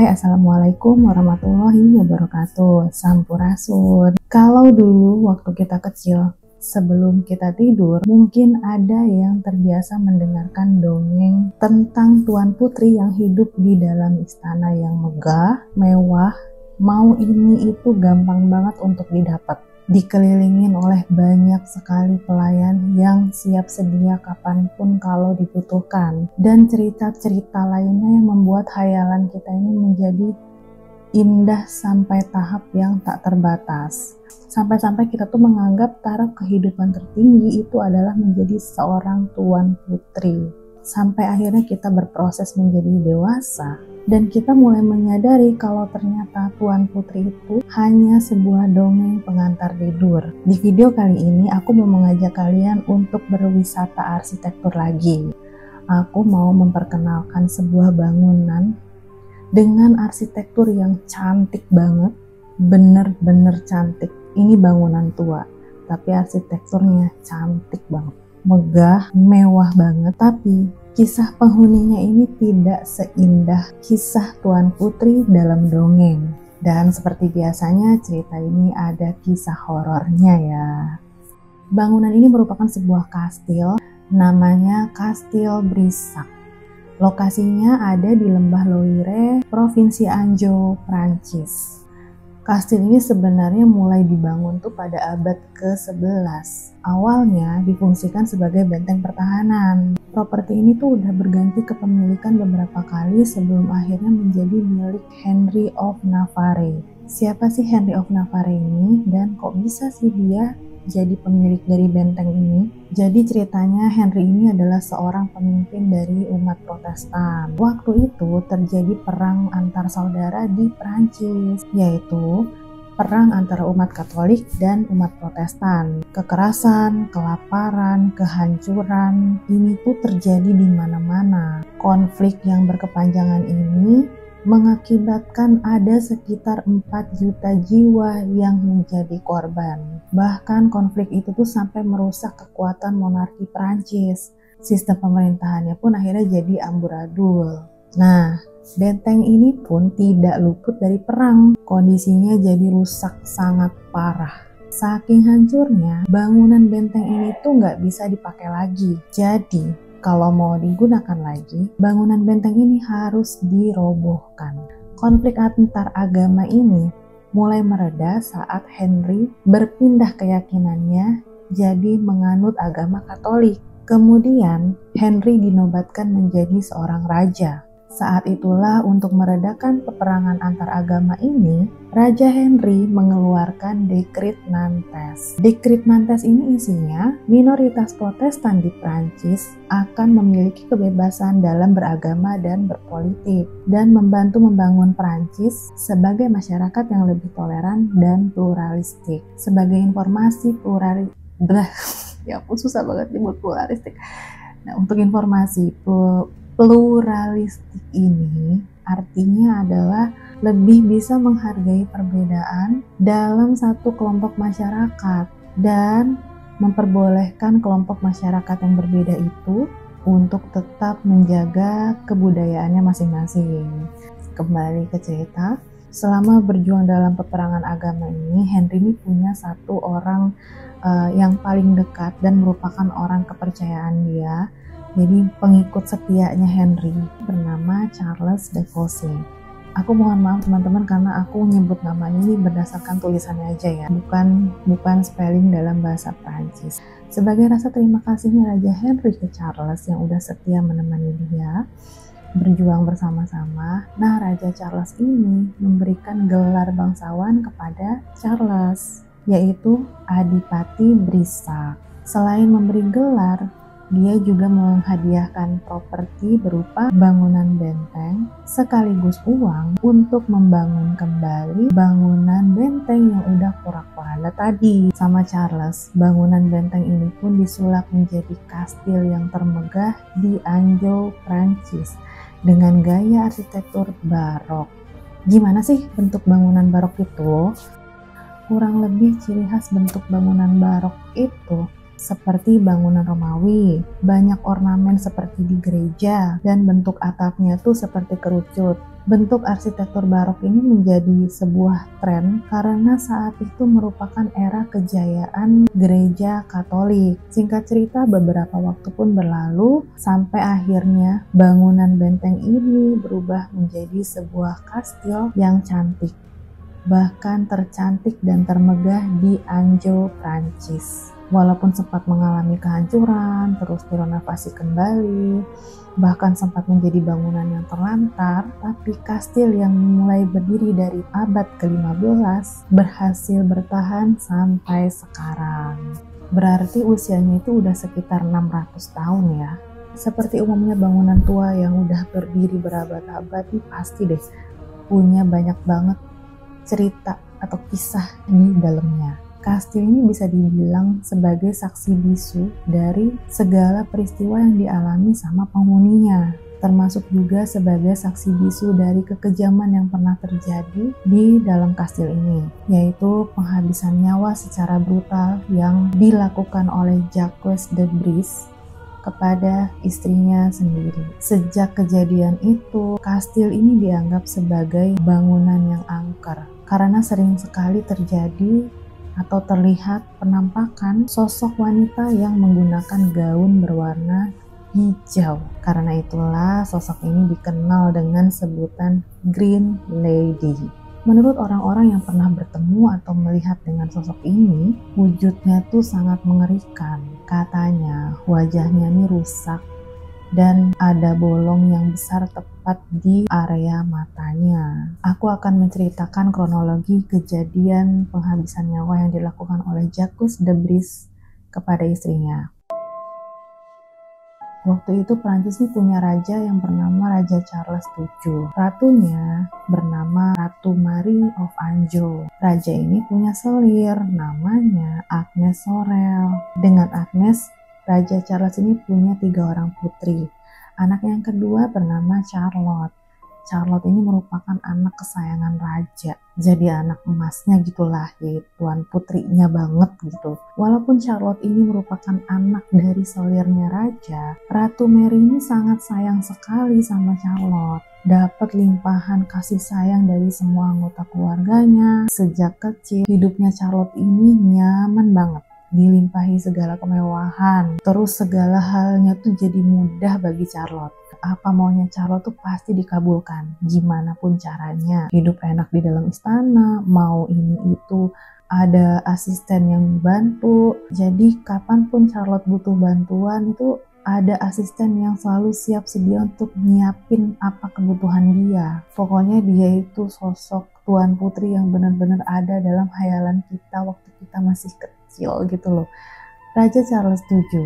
Hai, Assalamualaikum warahmatullahi wabarakatuh. Sampurasun. Kalau dulu waktu kita kecil, sebelum kita tidur, mungkin ada yang terbiasa mendengarkan dongeng tentang Tuan Putri yang hidup di dalam istana yang megah, mewah, mau ini itu gampang banget untuk didapat. Dikelilingin oleh banyak sekali pelayan yang siap sedia kapanpun kalau dibutuhkan, dan cerita-cerita lainnya yang membuat hayalan kita ini menjadi indah sampai tahap yang tak terbatas. Sampai-sampai kita tuh menganggap taraf kehidupan tertinggi itu adalah menjadi seorang Tuan Putri. Sampai akhirnya kita berproses menjadi dewasa dan kita mulai menyadari kalau ternyata Tuan Putri itu hanya sebuah dongeng pengantar tidur. Di video kali ini aku mau mengajak kalian untuk berwisata arsitektur lagi. Aku mau memperkenalkan sebuah bangunan dengan arsitektur yang cantik banget, bener-bener cantik. Ini bangunan tua, tapi arsitekturnya cantik banget. Megah, mewah banget, tapi kisah penghuninya ini tidak seindah kisah Tuan Putri dalam dongeng. Dan seperti biasanya cerita ini ada kisah horornya ya. Bangunan ini merupakan sebuah kastil, namanya Kastil Brissac. Lokasinya ada di Lembah Loire, Provinsi Anjou, Prancis. Kastil ini sebenarnya mulai dibangun tuh pada abad ke-11. Awalnya difungsikan sebagai benteng pertahanan. Properti ini tuh udah berganti kepemilikan beberapa kali sebelum akhirnya menjadi milik Henry of Navarre. Siapa sih Henry of Navarre ini dan kok bisa sih dia jadi pemilik dari benteng ini? Jadi ceritanya Henry ini adalah seorang pemimpin dari umat Protestan. Waktu itu terjadi perang antar saudara di Prancis, yaitu perang antara umat Katolik dan umat Protestan. Kekerasan, kelaparan, kehancuran, ini tuh terjadi di mana-mana. Konflik yang berkepanjangan ini mengakibatkan ada sekitar 4 juta jiwa yang menjadi korban. Bahkan konflik itu tuh sampai merusak kekuatan monarki Prancis. Sistem pemerintahannya pun akhirnya jadi amburadul. Nah, benteng ini pun tidak luput dari perang. Kondisinya jadi rusak sangat parah. Saking hancurnya, bangunan benteng ini tuh nggak bisa dipakai lagi. Jadi, kalau mau digunakan lagi, bangunan benteng ini harus dirobohkan. Konflik antar agama ini mulai mereda saat Henry berpindah keyakinannya jadi menganut agama Katolik. Kemudian Henry dinobatkan menjadi seorang raja. Saat itulah untuk meredakan peperangan antar agama ini, Raja Henry mengeluarkan Dekret Nantes. Dekret Nantes ini isinya minoritas Protestan di Prancis akan memiliki kebebasan dalam beragama dan berpolitik dan membantu membangun Prancis sebagai masyarakat yang lebih toleran dan pluralistik. Sebagai informasi ya ampun susah banget nyebut pluralistik. Nah, untuk informasi pluralistik ini artinya adalah lebih bisa menghargai perbedaan dalam satu kelompok masyarakat dan memperbolehkan kelompok masyarakat yang berbeda itu untuk tetap menjaga kebudayaannya masing-masing. Kembali ke cerita, selama berjuang dalam peperangan agama ini, Henry ini punya satu orang yang paling dekat dan merupakan orang kepercayaan dia. Jadi pengikut setianya Henry bernama Charles de Cossé. Aku mohon maaf teman-teman karena aku nyebut namanya ini berdasarkan tulisannya aja ya, bukan spelling dalam bahasa Prancis. Sebagai rasa terima kasihnya Raja Henry ke Charles yang udah setia menemani dia berjuang bersama-sama. Nah, Raja Charles ini memberikan gelar bangsawan kepada Charles, yaitu Adipati Brissac. Selain memberi gelar, dia juga menghadiahkan properti berupa bangunan benteng sekaligus uang untuk membangun kembali bangunan benteng yang udah porak-poranda tadi. Sama Charles, bangunan benteng ini pun disulap menjadi kastil yang termegah di Anjou, Prancis dengan gaya arsitektur barok. Gimana sih bentuk bangunan barok itu? Kurang lebih ciri khas bentuk bangunan barok itu seperti bangunan Romawi, banyak ornamen seperti di gereja, dan bentuk atapnya tuh seperti kerucut. Bentuk arsitektur barok ini menjadi sebuah tren karena saat itu merupakan era kejayaan gereja Katolik. Singkat cerita, beberapa waktu pun berlalu sampai akhirnya bangunan benteng ini berubah menjadi sebuah kastil yang cantik, bahkan tercantik dan termegah di Anjou, Prancis. Walaupun sempat mengalami kehancuran, terus direnovasi kembali, bahkan sempat menjadi bangunan yang terlantar, tapi kastil yang mulai berdiri dari abad ke-15 berhasil bertahan sampai sekarang. Berarti usianya itu udah sekitar 600 tahun ya. Seperti umumnya bangunan tua yang udah berdiri berabad-abad ini pasti deh punya banyak banget cerita atau kisah di dalamnya. Kastil ini bisa dibilang sebagai saksi bisu dari segala peristiwa yang dialami sama penghuninya, termasuk juga sebagai saksi bisu dari kekejaman yang pernah terjadi di dalam kastil ini, yaitu penghabisan nyawa secara brutal yang dilakukan oleh Jacques de Bris kepada istrinya sendiri. Sejak kejadian itu, kastil ini dianggap sebagai bangunan yang angker karena sering sekali terjadi atau terlihat penampakan sosok wanita yang menggunakan gaun berwarna hijau. Karena itulah sosok ini dikenal dengan sebutan Green Lady. Menurut orang-orang yang pernah bertemu atau melihat dengan sosok ini, wujudnya tuh sangat mengerikan. Katanya wajahnya ini rusak dan ada bolong yang besar tepat di area matanya. Aku akan menceritakan kronologi kejadian penghabisan nyawa yang dilakukan oleh Jacques de Bris kepada istrinya. Waktu itu Prancis ini punya raja yang bernama Raja Charles VII. Ratunya bernama Ratu Marie of Anjou. Raja ini punya selir namanya Agnes Sorel. Dengan Agnes, Raja Charles ini punya 3 orang putri. Anak yang kedua bernama Charlotte. Charlotte ini merupakan anak kesayangan raja. Jadi anak emasnya gitulah, yaitu tuan putrinya banget gitu. Walaupun Charlotte ini merupakan anak dari selirnya raja, Ratu Mary ini sangat sayang sekali sama Charlotte. Dapat limpahan kasih sayang dari semua anggota keluarganya. Sejak kecil, hidupnya Charlotte ini nyaman banget. Dilimpahi segala kemewahan, terus segala halnya tuh jadi mudah bagi Charlotte. Apa maunya Charlotte tuh pasti dikabulkan, gimana pun caranya. Hidup enak di dalam istana, mau ini itu, ada asisten yang bantu. Jadi kapanpun Charlotte butuh bantuan itu ada asisten yang selalu siap sedia untuk nyiapin apa kebutuhan dia. Pokoknya dia itu sosok tuan putri yang benar-benar ada dalam hayalan kita waktu kita masih kecil gitu loh. Raja Charles VII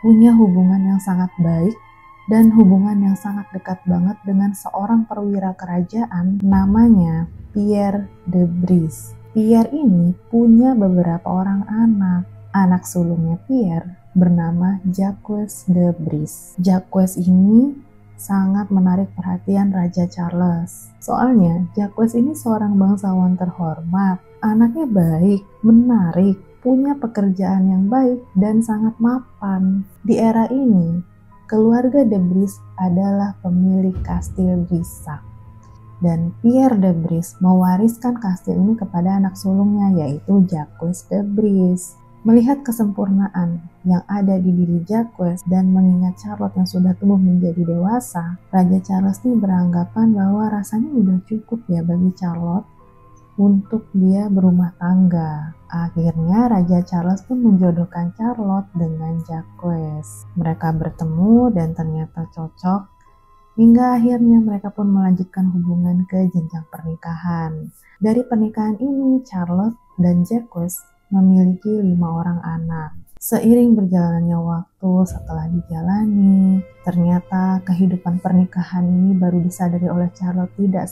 punya hubungan yang sangat baik dan hubungan yang sangat dekat banget dengan seorang perwira kerajaan namanya Pierre de Bris. Pierre ini punya beberapa orang anak. Anak sulungnya Pierre bernama Jacques de Bris. Jacques ini sangat menarik perhatian Raja Charles. Soalnya Jacques ini seorang bangsawan terhormat, anaknya baik, menarik, punya pekerjaan yang baik dan sangat mapan. Di era ini, keluarga de Bris adalah pemilik kastil Brissac. Dan Pierre de Bris mewariskan kastil ini kepada anak sulungnya yaitu Jacques de Bris. Melihat kesempurnaan yang ada di diri Jacques dan mengingat Charlotte yang sudah tumbuh menjadi dewasa, Raja Charles ini beranggapan bahwa rasanya udah cukup ya bagi Charlotte untuk dia berumah tangga. Akhirnya Raja Charles pun menjodohkan Charlotte dengan Jacques. Mereka bertemu dan ternyata cocok, hingga akhirnya mereka pun melanjutkan hubungan ke jenjang pernikahan. Dari pernikahan ini, Charlotte dan Jacques memiliki 5 orang anak. Seiring berjalannya waktu setelah dijalani, ternyata kehidupan pernikahan ini baru disadari oleh Charlotte tidak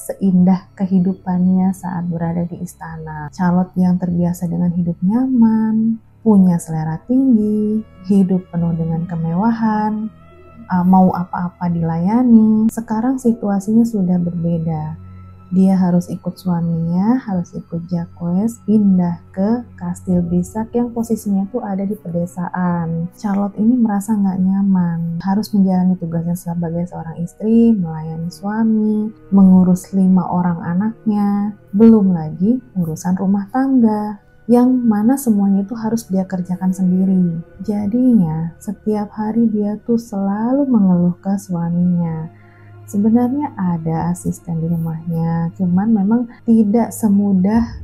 seindah kehidupannya saat berada di istana. Charlotte yang terbiasa dengan hidup nyaman, punya selera tinggi, hidup penuh dengan kemewahan, mau apa-apa dilayani. Sekarang situasinya sudah berbeda. Dia harus ikut suaminya, harus ikut Jacques pindah ke Kastil Brissac yang posisinya tuh ada di pedesaan. Charlotte ini merasa nggak nyaman, harus menjalani tugasnya sebagai seorang istri, melayani suami, mengurus 5 orang anaknya, belum lagi urusan rumah tangga, yang mana semuanya itu harus dia kerjakan sendiri. Jadinya setiap hari dia tuh selalu mengeluh ke suaminya. Sebenarnya ada asisten di rumahnya, cuman memang tidak semudah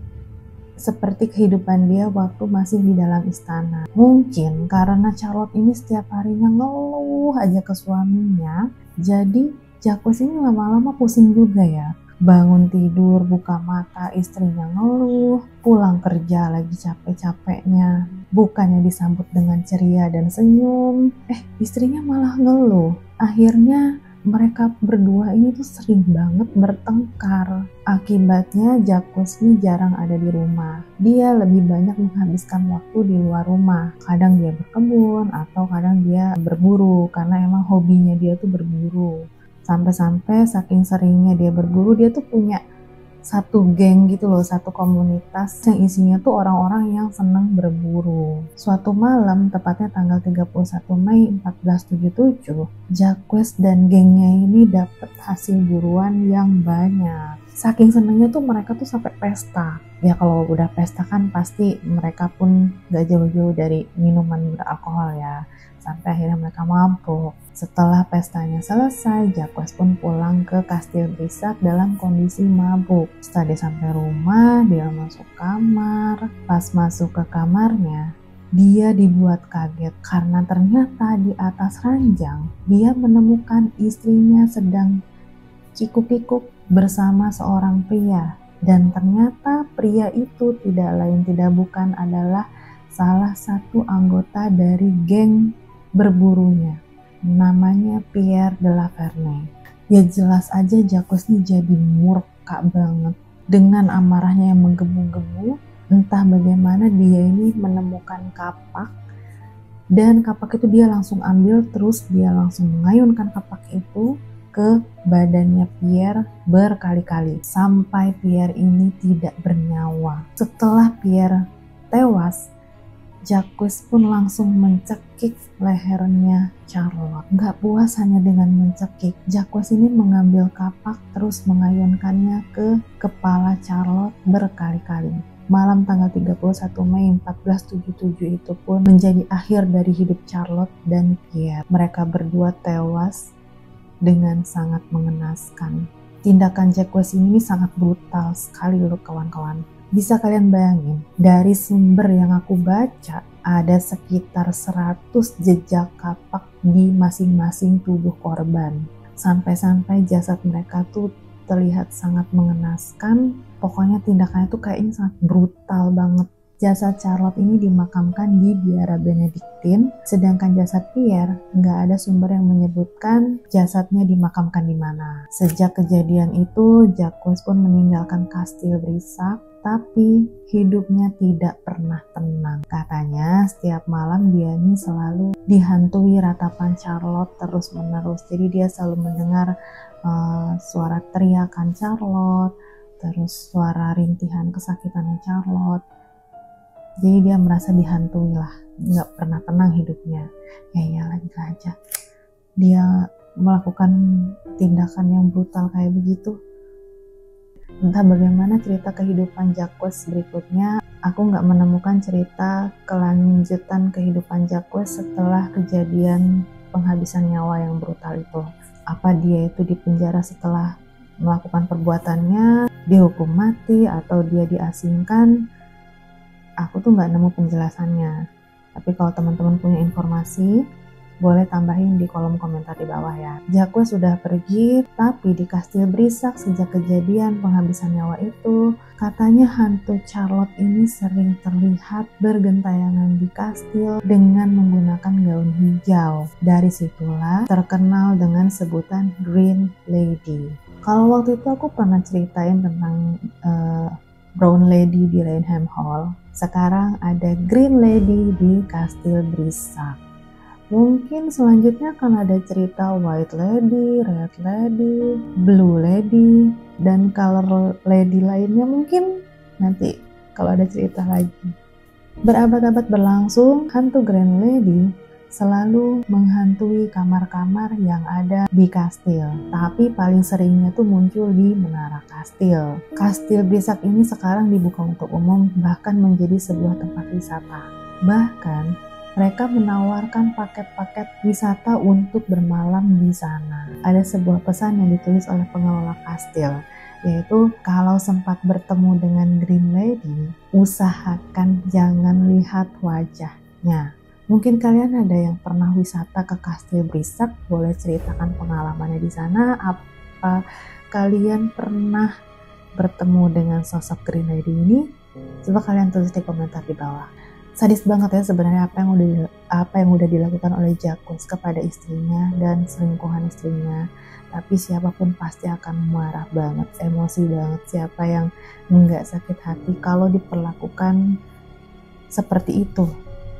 seperti kehidupan dia waktu masih di dalam istana. Mungkin karena Charlotte ini setiap harinya ngeluh aja ke suaminya, jadi Jacques ini lama-lama pusing juga ya. Bangun tidur, buka mata, istrinya ngeluh, pulang kerja lagi capek-capeknya, bukannya disambut dengan ceria dan senyum, istrinya malah ngeluh. Akhirnya mereka berdua ini tuh sering banget bertengkar. Akibatnya Jacques ini jarang ada di rumah. Dia lebih banyak menghabiskan waktu di luar rumah. Kadang dia berkebun atau kadang dia berburu karena emang hobinya dia tuh berburu. Sampai-sampai saking seringnya dia berburu, dia tuh punya satu geng gitu loh, satu komunitas yang isinya tuh orang-orang yang senang berburu. Suatu malam, tepatnya tanggal 31 Mei 1477, Jacques dan gengnya ini dapat hasil buruan yang banyak. Saking senangnya tuh mereka tuh sampai pesta. Ya kalau udah pesta kan pasti mereka pun gak jauh-jauh dari minuman beralkohol ya. Sampai akhirnya mereka mabuk. Setelah pestanya selesai, Jacques pun pulang ke Kastil Brissac dalam kondisi mabuk. Setelah dia sampai rumah, dia masuk kamar. Pas masuk ke kamarnya, dia dibuat kaget karena ternyata di atas ranjang dia menemukan istrinya sedang kikuk-kikuk bersama seorang pria. Dan ternyata pria itu tidak lain tidak bukan adalah salah satu anggota dari geng berburunya, namanya Pierre de la Verney. Ya jelas aja Jacques ini jadi murka banget. Dengan amarahnya yang menggebu-gebu, entah bagaimana dia ini menemukan kapak, dan kapak itu dia langsung ambil, terus dia langsung mengayunkan kapak itu ke badannya Pierre berkali-kali sampai Pierre ini tidak bernyawa. Setelah Pierre tewas, Jacques pun langsung mencekik lehernya Charlotte. Gak puas hanya dengan mencekik, Jacques ini mengambil kapak terus mengayunkannya ke kepala Charlotte berkali-kali. Malam tanggal 31 Mei 1477 itu pun menjadi akhir dari hidup Charlotte dan Pierre. Mereka berdua tewas dengan sangat mengenaskan. Tindakan Jacques ini sangat brutal sekali loh kawan-kawan. Bisa kalian bayangin, dari sumber yang aku baca, ada sekitar 100 jejak kapak di masing-masing tubuh korban. Sampai-sampai jasad mereka tuh terlihat sangat mengenaskan. Pokoknya tindakannya tuh kayaknya sangat brutal banget. Jasad Charlotte ini dimakamkan di Biara Benediktin, sedangkan jasad Pierre nggak ada sumber yang menyebutkan jasadnya dimakamkan di mana. Sejak kejadian itu, Jacques pun meninggalkan Kastil Brissac, tapi hidupnya tidak pernah tenang. Katanya setiap malam dia ini selalu dihantui ratapan Charlotte terus-menerus. Jadi dia selalu mendengar suara teriakan Charlotte, terus suara rintihan kesakitannya Charlotte. Jadi dia merasa dihantui lah, nggak pernah tenang hidupnya. Ya iyalah gila aja, dia melakukan tindakan yang brutal kayak begitu. Entah bagaimana cerita kehidupan Jacques berikutnya, aku nggak menemukan cerita kelanjutan kehidupan Jacques setelah kejadian penghabisan nyawa yang brutal itu. Apa dia itu dipenjara setelah melakukan perbuatannya, dihukum mati, atau dia diasingkan? Aku tuh nggak nemu penjelasannya. Tapi kalau teman-teman punya informasi, boleh tambahin di kolom komentar di bawah ya. Jacques sudah pergi, tapi di Kastil Brissac sejak kejadian penghabisan nyawa itu, katanya hantu Charlotte ini sering terlihat bergentayangan di kastil dengan menggunakan gaun hijau. Dari situlah terkenal dengan sebutan Green Lady. Kalau waktu itu aku pernah ceritain tentang Brown Lady di Rainham Hall. Sekarang ada Green Lady di Kastil Brissac. Mungkin selanjutnya akan ada cerita White Lady, Red Lady, Blue Lady, dan color lady lainnya mungkin nanti kalau ada cerita lagi. Berabad-abad berlangsung, hantu Grand Lady selalu menghantui kamar-kamar yang ada di kastil. Tapi paling seringnya tuh muncul di menara kastil. Kastil Brisak ini sekarang dibuka untuk umum, bahkan menjadi sebuah tempat wisata. Bahkan mereka menawarkan paket-paket wisata untuk bermalam di sana. Ada sebuah pesan yang ditulis oleh pengelola kastil, yaitu kalau sempat bertemu dengan Green Lady, usahakan jangan lihat wajahnya. Mungkin kalian ada yang pernah wisata ke Kastil Brisak, boleh ceritakan pengalamannya di sana. Apa kalian pernah bertemu dengan sosok Green Lady ini? Coba kalian tulis di komentar di bawah. Sadis banget ya sebenarnya apa yang udah dilakukan oleh Jaqus kepada istrinya dan selingkuhan istrinya. Tapi siapapun pasti akan marah banget, emosi banget. Siapa yang nggak sakit hati kalau diperlakukan seperti itu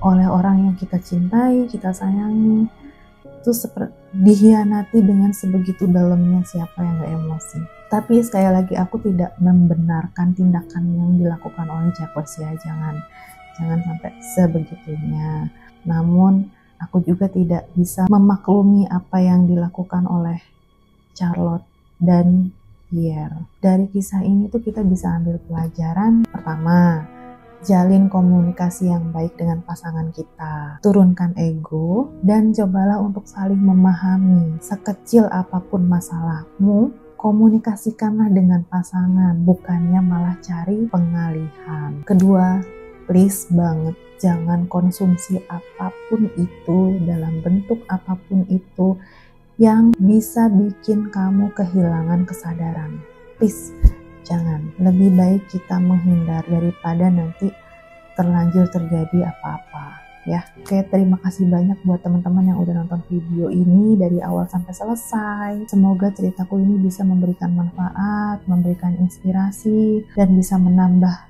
oleh orang yang kita cintai, kita sayangi. Terus dihianati dengan sebegitu dalamnya, siapa yang nggak emosi. Tapi sekali lagi aku tidak membenarkan tindakan yang dilakukan oleh Jaqus ya, jangan sampai sebegitunya. Namun aku juga tidak bisa memaklumi apa yang dilakukan oleh Charlotte dan Pierre. Dari kisah ini tuh kita bisa ambil pelajaran. Pertama, jalin komunikasi yang baik dengan pasangan kita. Turunkan ego dan cobalah untuk saling memahami. Sekecil apapun masalahmu, komunikasikanlah dengan pasangan, bukannya malah cari pengalihan. Kedua, please banget, jangan konsumsi apapun itu dalam bentuk apapun itu yang bisa bikin kamu kehilangan kesadaran. Please, jangan. Lebih baik kita menghindar daripada nanti terlanjur terjadi apa-apa. Ya, oke, terima kasih banyak buat teman-teman yang udah nonton video ini dari awal sampai selesai. Semoga ceritaku ini bisa memberikan manfaat, memberikan inspirasi, dan bisa menambah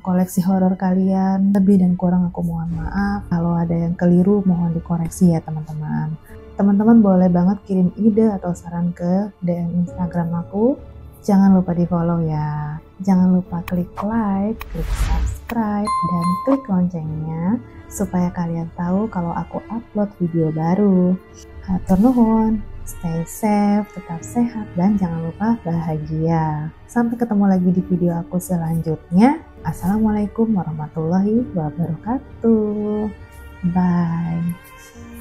koleksi horor kalian. Lebih dan kurang aku mohon maaf. Kalau ada yang keliru mohon dikoreksi ya teman-teman. Teman-teman boleh banget kirim ide atau saran ke DM Instagram aku. Jangan lupa di follow ya. Jangan lupa klik like, klik subscribe, dan klik loncengnya supaya kalian tahu kalau aku upload video baru. Hatur nuhun, stay safe, tetap sehat, dan jangan lupa bahagia. Sampai ketemu lagi di video aku selanjutnya. Assalamualaikum warahmatullahi wabarakatuh. Bye.